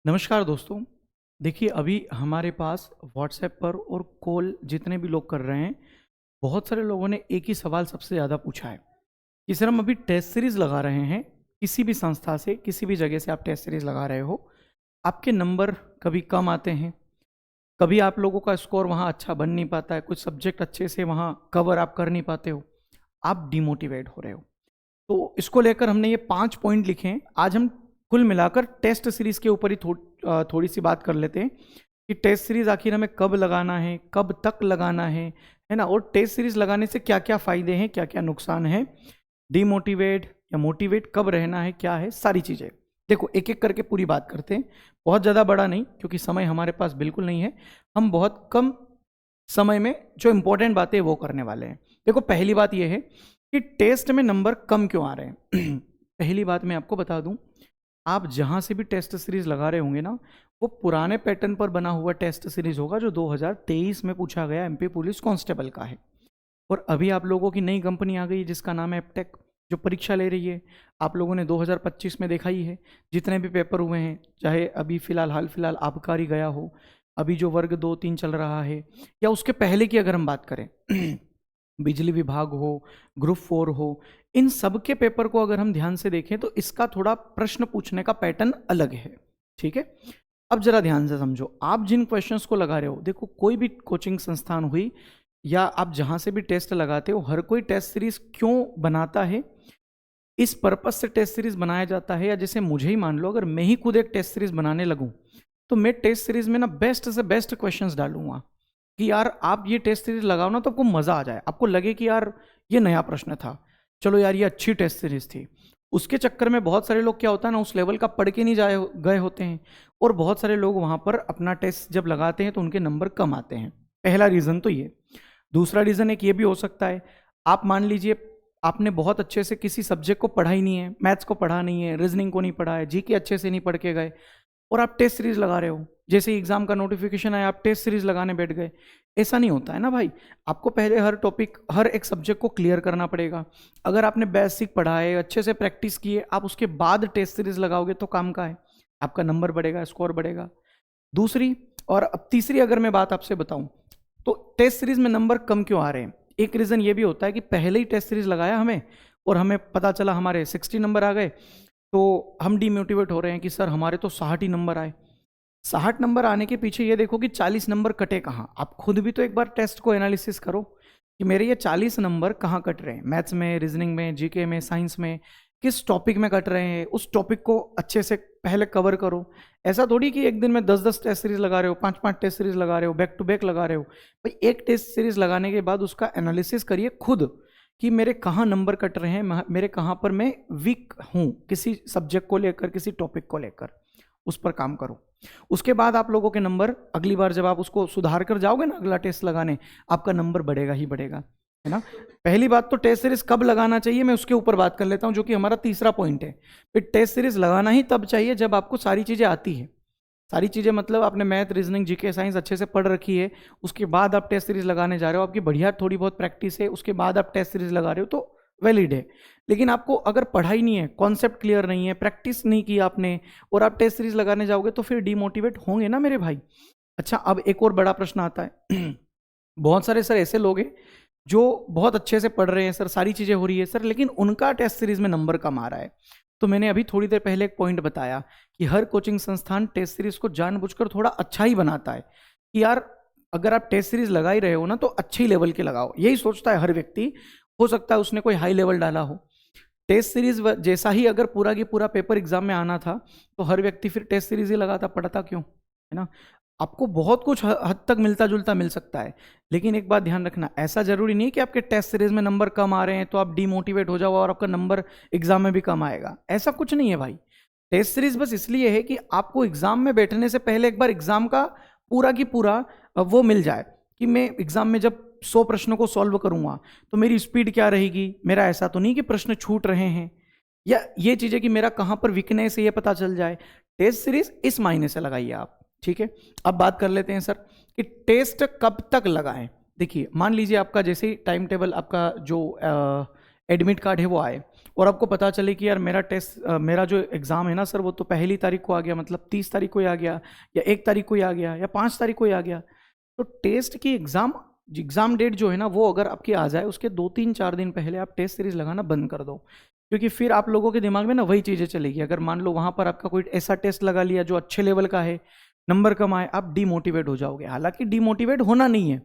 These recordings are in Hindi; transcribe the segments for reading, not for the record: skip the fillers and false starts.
नमस्कार दोस्तों। देखिए, अभी हमारे पास व्हाट्सएप पर और कॉल जितने भी लोग कर रहे हैं, बहुत सारे लोगों ने एक ही सवाल सबसे ज़्यादा पूछा है कि सर, हम अभी टेस्ट सीरीज़ लगा रहे हैं, किसी भी संस्था से, किसी भी जगह से आप टेस्ट सीरीज़ लगा रहे हो, आपके नंबर कभी कम आते हैं, कभी आप लोगों का स्कोर वहाँ अच्छा बन नहीं पाता है, कुछ सब्जेक्ट अच्छे से वहाँ कवर आप कर नहीं पाते हो, आप डिमोटिवेट हो रहे हो। तो इसको लेकर हमने ये 5 पॉइंट लिखे हैं। आज हम कुल मिलाकर टेस्ट सीरीज के ऊपर ही थोड़ी सी बात कर लेते हैं कि टेस्ट सीरीज आखिर हमें कब लगाना है, कब तक लगाना है ना, और टेस्ट सीरीज लगाने से क्या क्या फायदे हैं, क्या क्या नुकसान है, डिमोटिवेट या मोटिवेट कब रहना है, क्या है, सारी चीजें। देखो, एक एक करके पूरी बात करते हैं। बहुत ज्यादा बड़ा नहीं, क्योंकि समय हमारे पास बिल्कुल नहीं है। हम बहुत कम समय में जो इंपॉर्टेंट बातें हैं वो करने वाले हैं। देखो, पहली बात यह है कि टेस्ट में नंबर कम क्यों आ रहे हैं। पहली बात मैं आपको बता दूं, आप जहां से भी टेस्ट सीरीज लगा रहे होंगे ना, वो पुराने पैटर्न पर बना हुआ टेस्ट सीरीज होगा जो 2023 में पूछा गया एमपी पुलिस कांस्टेबल का है। और अभी आप लोगों की नई कंपनी आ गई जिसका नाम है एप्टेक, जो परीक्षा ले रही है। आप लोगों ने 2025 में देखा ही है, जितने भी पेपर हुए हैं, चाहे अभी हाल फिलहाल आबकारी गया हो, अभी जो वर्ग 2-3 चल रहा है, या उसके पहले की अगर हम बात करें, बिजली विभाग हो, ग्रुप 4 हो, इन सब के पेपर को अगर हम ध्यान से देखें तो इसका थोड़ा प्रश्न पूछने का पैटर्न अलग है। ठीक है, अब जरा ध्यान से समझो, आप जिन क्वेश्चंस को लगा रहे हो, देखो, कोई भी कोचिंग संस्थान हुई या आप जहां से भी टेस्ट लगाते हो, हर कोई टेस्ट सीरीज क्यों बनाता है, इस पर्पज से टेस्ट सीरीज बनाया जाता है। या जैसे मुझे ही मान लो, अगर मैं ही खुद एक टेस्ट सीरीज बनाने लगूं, तो मैं टेस्ट सीरीज में ना बेस्ट से बेस्ट क्वेश्चंस डालूंगा कि यार आप ये टेस्ट सीरीज लगाओ ना, तो आपको मजा आ जाए, आपको लगे कि यार ये नया प्रश्न था, चलो यार ये अच्छी टेस्ट सीरीज थी। उसके चक्कर में बहुत सारे लोग क्या होता है ना, उस लेवल का पढ़ के नहीं जाए गए होते हैं, और बहुत सारे लोग वहां पर अपना टेस्ट जब लगाते हैं तो उनके नंबर कम आते हैं। पहला रीजन तो ये। दूसरा रीजन एक ये भी हो सकता है, आप मान लीजिए आपने बहुत अच्छे से किसी सब्जेक्ट को पढ़ा ही नहीं है, मैथ्स को पढ़ा नहीं है, रीजनिंग को नहीं पढ़ा है, जीके अच्छे से नहीं पढ़ के गए, और आप टेस्ट सीरीज लगा रहे हो। जैसे एग्जाम का नोटिफिकेशन आया, आप टेस्ट सीरीज लगाने बैठ गए। ऐसा नहीं होता है ना भाई। आपको पहले हर टॉपिक, हर एक सब्जेक्ट को क्लियर करना पड़ेगा। अगर आपने बेसिक पढ़ा है, अच्छे से प्रैक्टिस की है, आप उसके बाद टेस्ट सीरीज लगाओगे तो काम का है, आपका नंबर बढ़ेगा, स्कोर बढ़ेगा। दूसरी और अब तीसरी अगर मैं बात आपसे बताऊं, तो टेस्ट सीरीज में नंबर कम क्यों आ रहे हैं, एक रीजन ये भी होता है कि पहले ही टेस्ट सीरीज लगाया हमें, और हमें पता चला हमारे 60 नंबर आ गए, तो हम डिमोटिवेट हो रहे हैं कि सर हमारे तो 60 ही नंबर आए। 60 नंबर आने के पीछे ये देखो कि 40 नंबर कटे कहाँ। आप खुद भी तो एक बार टेस्ट को एनालिसिस करो कि मेरे ये 40 नंबर कहाँ कट रहे हैं, मैथ्स में, रीजनिंग में, जीके में, साइंस में, किस टॉपिक में कट रहे हैं। उस टॉपिक को अच्छे से पहले कवर करो। ऐसा थोड़ी कि एक दिन में 10-10 टेस्ट सीरीज लगा रहे हो, 5-5 टेस्ट सीरीज लगा रहे हो, बैक टू बैक लगा रहे हो। भाई, एक टेस्ट सीरीज लगाने के बाद उसका एनालिसिस करिए खुद कि मेरे कहाँ नंबर कट रहे हैं, मेरे कहाँ पर मैं वीक हूँ किसी सब्जेक्ट को लेकर, किसी टॉपिक को लेकर, उस पर काम करो। उसके बाद आप लोगों के नंबर, अगली बार जब आप उसको सुधार कर जाओगे ना अगला टेस्ट लगाने, आपका नंबर बढ़ेगा ही बढ़ेगा, है ना। पहली बात तो टेस्ट सीरीज कब लगाना चाहिए, मैं उसके ऊपर बात कर लेता हूं, जो कि हमारा तीसरा पॉइंट है। फिर टेस्ट सीरीज लगाना ही तब चाहिए जब आपको सारी चीजें आती है। सारी चीजें मतलब आपने मैथ, रीजनिंग, जीके, साइंस अच्छे से पढ़ रखी है, उसके बाद आप टेस्ट सीरीज लगाने जा रहे हो, आपकी बढ़िया थोड़ी बहुत प्रैक्टिस है, उसके बाद आप टेस्ट सीरीज लगा रहे हो, तो वैलिड है। लेकिन आपको अगर पढ़ाई नहीं है, कॉन्सेप्ट क्लियर नहीं है, प्रैक्टिस नहीं की आपने, और आप टेस्ट सीरीज लगाने जाओगे, तो फिर डिमोटिवेट होंगे ना मेरे भाई। अच्छा, अब एक और बड़ा प्रश्न आता है। बहुत सारे सर ऐसे लोग हैं जो बहुत अच्छे से पढ़ रहे हैं, सर सारी चीजें हो रही है सर, लेकिन उनका टेस्ट सीरीज में नंबर कम आ रहा है। तो मैंने अभी थोड़ी देर पहले एक पॉइंट बताया कि हर कोचिंग संस्थान टेस्ट सीरीज को जानबूझकर थोड़ा अच्छा ही बनाता है कि यार अगर आप टेस्ट सीरीज लगा ही रहे हो ना, तो अच्छे लेवल के लगाओ, यही सोचता है हर व्यक्ति। हो सकता है उसने कोई हाई लेवल डाला हो। टेस्ट सीरीज जैसा ही अगर पूरा की पूरा पेपर एग्जाम में आना था, तो हर व्यक्ति फिर टेस्ट सीरीज ही लगाता, पढ़ता क्यों, है ना। आपको बहुत कुछ हद तक मिलता जुलता मिल सकता है, लेकिन एक बात ध्यान रखना, ऐसा जरूरी नहीं कि आपके टेस्ट सीरीज में नंबर कम आ रहे हैं तो आप डिमोटिवेट हो जाओ और आपका नंबर एग्जाम में भी कम आएगा। ऐसा कुछ नहीं है भाई। टेस्ट सीरीज बस इसलिए है कि आपको एग्जाम में बैठने से पहले एक बार एग्जाम का पूरा की पूरा वो मिल जाए कि मैं एग्जाम में जब 100 प्रश्नों को सॉल्व करूंगा तो मेरी स्पीड क्या रहेगी, मेरा ऐसा तो नहीं कि प्रश्न छूट रहे हैं, या ये चीजें कि मेरा कहां पर वीकनेस है ये पता चल जाए। टेस्ट सीरीज इस मायने से लगाइए आप। ठीक है, अब बात कर लेते हैं सर कि टेस्ट कब तक लगाएं। देखिए, मान लीजिए आपका जैसे ही टाइम टेबल, आपका जो एडमिट कार्ड है वो आए और आपको पता चले कि यार मेरा जो एग्ज़ाम है ना सर वो तो पहली तारीख को आ गया, मतलब 30 तारीख को ही आ गया, या 1 तारीख को ही आ गया, या 5 तारीख को ही आ गया। तो टेस्ट की एग्ज़ाम डेट जो है ना वो अगर आपकी आ जाए उसके 2-3-4 दिन पहले आप टेस्ट सीरीज लगाना बंद कर दो, क्योंकि फिर आप लोगों के दिमाग में ना वही चीज़ें चलेगी। अगर मान लो वहाँ पर आपका कोई ऐसा टेस्ट लगा लिया जो अच्छे लेवल का है, नंबर कम आए, आप डीमोटिवेट हो जाओगे। हालांकि डीमोटिवेट होना नहीं है,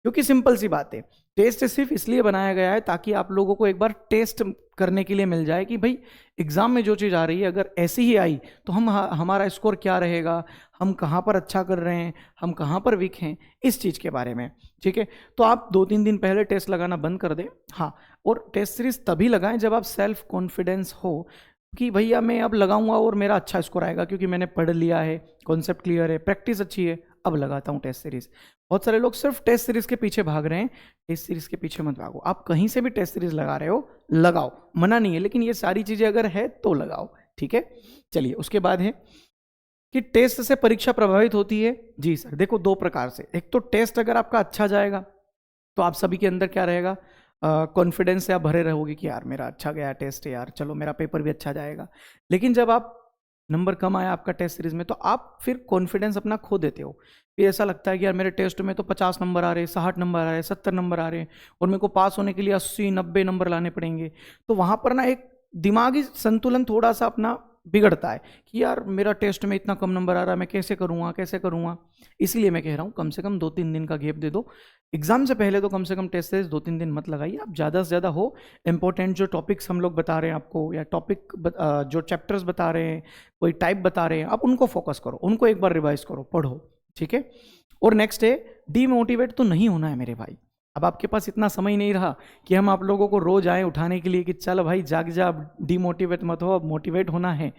क्योंकि सिंपल सी बात है, टेस्ट सिर्फ इसलिए बनाया गया है ताकि आप लोगों को एक बार टेस्ट करने के लिए मिल जाए कि भाई एग्जाम में जो चीज़ आ रही है अगर ऐसी ही आई तो हमारा स्कोर क्या रहेगा, हम कहाँ पर अच्छा कर रहे हैं, हम कहाँ पर वीक हैं, इस चीज़ के बारे में। ठीक है, तो आप 2-3 दिन पहले टेस्ट लगाना बंद कर दें। हाँ, और टेस्ट सीरीज तभी लगाएं जब आप सेल्फ कॉन्फिडेंस हो कि भैया मैं अब लगाऊंगा और मेरा अच्छा स्कोर आएगा, क्योंकि मैंने पढ़ लिया है, कॉन्सेप्ट क्लियर है, प्रैक्टिस अच्छी है, अब लगाता हूँ टेस्ट सीरीज। बहुत सारे लोग सिर्फ टेस्ट सीरीज के पीछे भाग रहे हैं। टेस्ट सीरीज के पीछे मत भागो, आप कहीं से भी टेस्ट सीरीज लगा रहे हो लगाओ, मना नहीं है, लेकिन ये सारी चीजें अगर है तो लगाओ। ठीक है, चलिए उसके बाद है कि टेस्ट से परीक्षा प्रभावित होती है। जी सर, देखो 2 प्रकार से। एक तो टेस्ट अगर आपका अच्छा जाएगा तो आप सभी के अंदर क्या रहेगा, कॉन्फिडेंस से आप भरे रहोगे कि यार मेरा अच्छा गया टेस्ट है, यार चलो मेरा पेपर भी अच्छा जाएगा। लेकिन जब आप नंबर कम आया आपका टेस्ट सीरीज में तो आप फिर कॉन्फिडेंस अपना खो देते हो। फिर ऐसा लगता है कि यार मेरे टेस्ट में तो 50 नंबर आ रहे हैं, 60 नंबर आ रहे हैं, 70 नंबर आ रहे हैं, और मेरे को पास होने के लिए 80-90 नंबर लाने पड़ेंगे। तो वहाँ पर ना एक दिमागी संतुलन थोड़ा सा अपना बिगड़ता है कि यार मेरा टेस्ट में इतना कम नंबर आ रहा है, मैं कैसे करूँगा। इसीलिए मैं कह रहा हूँ कम से कम 2-3 दिन का गैप दे दो। एग्जाम से पहले तो कम से कम टेस्ट सीरीज 2-3 दिन मत लगाइए। आप ज़्यादा से ज़्यादा हो इंपॉर्टेंट जो टॉपिक्स हम लोग बता रहे हैं आपको, या जो चैप्टर्स बता रहे हैं, कोई टाइप बता रहे हैं, आप उनको फोकस करो, उनको एक बार रिवाइज करो, पढ़ो। ठीक है, और नेक्स्ट है डीमोटिवेट तो नहीं होना है मेरे भाई। अब आपके पास इतना समय नहीं रहा कि हम आप लोगों को रोज आए उठाने के लिए कि चल भाई जाग जा, डीमोटिवेट मत हो, अब मोटिवेट होना है।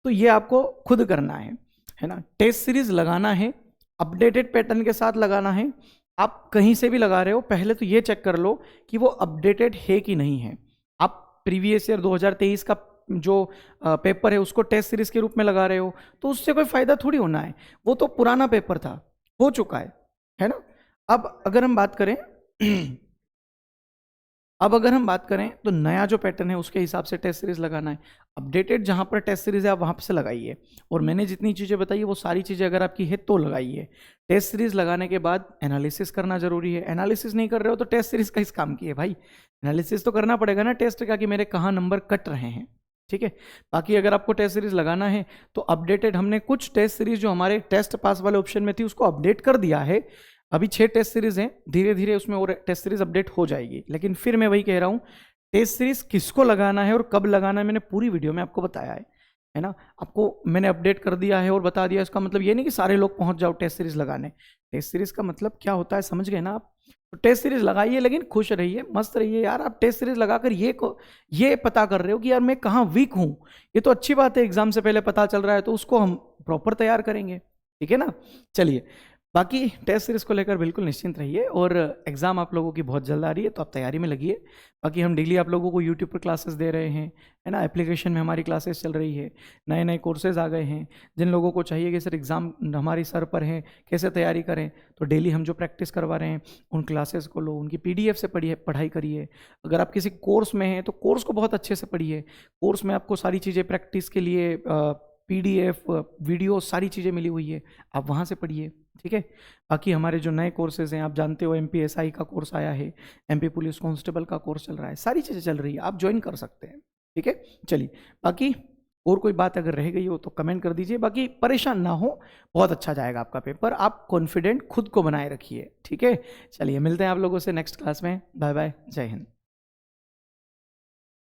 तो ये आपको खुद करना है ना। टेस्ट सीरीज लगाना है, अपडेटेड पैटर्न के साथ लगाना है। आप कहीं से भी लगा रहे हो, पहले तो ये चेक कर लो कि वो अपडेटेड है कि नहीं है। आप प्रीवियस ईयर 2023 का जो पेपर है उसको टेस्ट सीरीज के रूप में लगा रहे हो तो उससे कोई फायदा थोड़ी होना है, वो तो पुराना पेपर था, हो चुका है ना। अब अगर हम बात करें तो नया जो पैटर्न है उसके हिसाब से टेस्ट सीरीज लगाना है। अपडेटेड जहां पर टेस्ट सीरीज है आप वहां से लगाइए, और मैंने जितनी चीज़ें बताई है वो सारी चीज़ें अगर आपकी है तो लगाइए। टेस्ट सीरीज लगाने के बाद एनालिसिस करना जरूरी है। एनालिसिस नहीं कर रहे हो तो टेस्ट सीरीज का इस काम की है भाई, एनालिसिस तो करना पड़ेगा ना टेस्ट का कि मेरे कहाँ नंबर कट रहे हैं। ठीक है, बाकी अगर आपको टेस्ट सीरीज लगाना है तो अपडेटेड, हमने कुछ टेस्ट सीरीज जो हमारे टेस्ट पास वाले ऑप्शन में थी उसको अपडेट कर दिया है। अभी 6 टेस्ट सीरीज हैं, धीरे धीरे उसमें और टेस्ट सीरीज अपडेट हो जाएगी। लेकिन फिर मैं वही कह रहा हूँ, टेस्ट सीरीज किसको लगाना है और कब लगाना है मैंने पूरी वीडियो में आपको बताया है ना। आपको मैंने अपडेट कर दिया है और बता दिया, इसका मतलब ये नहीं कि सारे लोग पहुंच जाओ टेस्ट सीरीज लगाने। टेस्ट सीरीज का मतलब क्या होता है समझ गए ना आप। तो टेस्ट सीरीज लगाइए, लेकिन खुश रहिए, मस्त रहिए यार। आप टेस्ट सीरीज लगाकर ये पता कर रहे हो कि यार मैं कहाँ वीक हूँ, ये तो अच्छी बात है, एग्जाम से पहले पता चल रहा है तो उसको हम प्रॉपर तैयार करेंगे। ठीक है ना, चलिए बाकी टेस्ट सीरीज को लेकर बिल्कुल निश्चिंत रहिए, और एग्जाम आप लोगों की बहुत जल्द आ रही है तो आप तैयारी में लगिए। बाकी हम डेली आप लोगों को यूट्यूब पर क्लासेस दे रहे हैं, है ना। एप्लीकेशन में हमारी क्लासेस चल रही है, नए नए कोर्सेज आ गए हैं। जिन लोगों को चाहिए कि सर एग्ज़ाम हमारी सर पर है, कैसे तैयारी करें, तो डेली हम जो प्रैक्टिस करवा रहे हैं उन क्लासेस को लो, उनकी PDF से पढ़ाई करिए। अगर आप किसी कोर्स में हैं तो कोर्स को बहुत अच्छे से पढ़िए। कोर्स में आपको सारी चीज़ें प्रैक्टिस के लिए PDF वीडियो सारी चीज़ें मिली हुई है, आप वहाँ से पढ़िए। ठीक है, बाकी हमारे जो नए कोर्सेज हैं, आप जानते हो MPSI का कोर्स आया है, MP पुलिस कांस्टेबल का कोर्स चल रहा है, सारी चीज़ें चल रही है, आप ज्वाइन कर सकते हैं। ठीक है, चलिए बाकी और कोई बात अगर रह गई हो तो कमेंट कर दीजिए। बाकी परेशान ना हो, बहुत अच्छा जाएगा आपका पेपर, आप कॉन्फिडेंट खुद को बनाए रखिए। ठीक है, चलिए मिलते हैं आप लोगों से नेक्स्ट क्लास में। बाय बाय, जय हिंद।